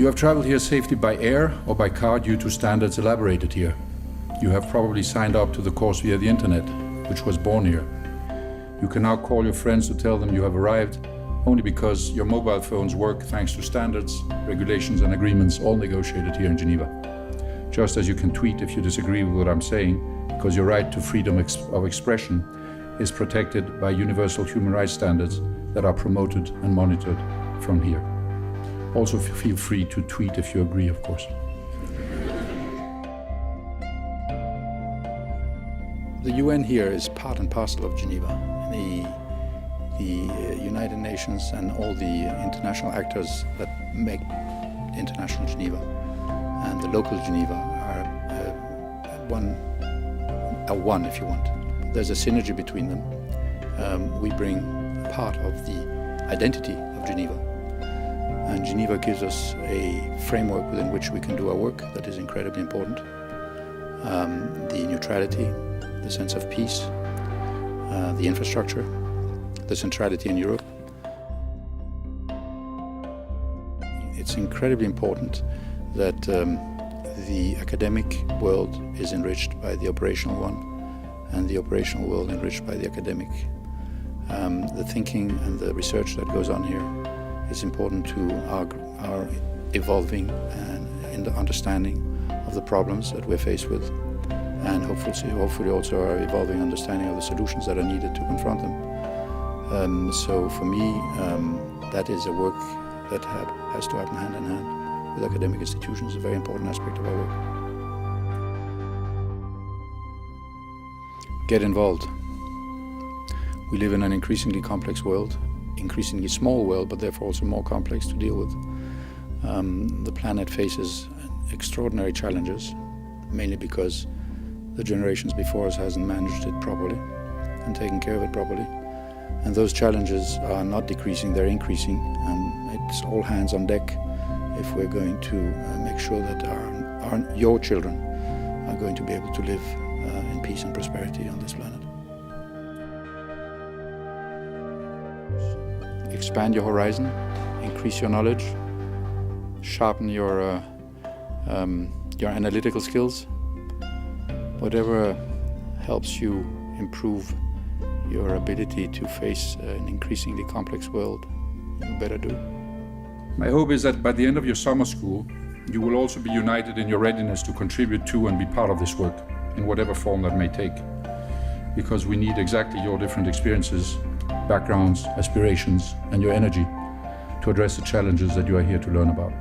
You have traveled here safely by air or by car due to standards elaborated here. You have probably signed up to the course via the internet, which was born here. You can now call your friends to tell them you have arrived, only because your mobile phones work thanks to standards, regulations and agreements all negotiated here in Geneva. Just as you can tweet if you disagree with what I'm saying, because your right to freedom of expression is protected by universal human rights standards that are promoted and monitored from here. Also feel free to tweet if you agree, of course. The UN here is part and parcel of Geneva. The United Nations and all the international actors that make International Geneva and the local Geneva are one, if you want. There's a synergy between them. We bring part of the identity of Geneva. And Geneva gives us a framework within which we can do our work that is incredibly important. The neutrality, the sense of peace, the infrastructure, the centrality in Europe. It's incredibly important that the academic world is enriched by the operational one, and the operational world enriched by the academic. The thinking and the research that goes on here is important to our evolving and in the understanding of the problems that we're faced with, and hopefully also our evolving understanding of the solutions that are needed to confront them. So for me, that is a work that has to happen hand in hand with academic institutions, a very important aspect of our work. Get involved. We live in an increasingly complex world, increasingly small world, but therefore also more complex to deal with. The planet faces extraordinary challenges, mainly because the generations before us hasn't managed it properly and taken care of it properly. And those challenges are not decreasing, they're increasing. It's all hands on deck if we're going to make sure that your children are going to be able to live in peace and prosperity on this planet. Expand your horizon, increase your knowledge, sharpen your analytical skills. Whatever helps you improve your ability to face an increasingly complex world, you better do. My hope is that by the end of your summer school, you will also be united in your readiness to contribute to and be part of this work, in whatever form that may take. Because we need exactly your different experiences, backgrounds, aspirations, and your energy to address the challenges that you are here to learn about.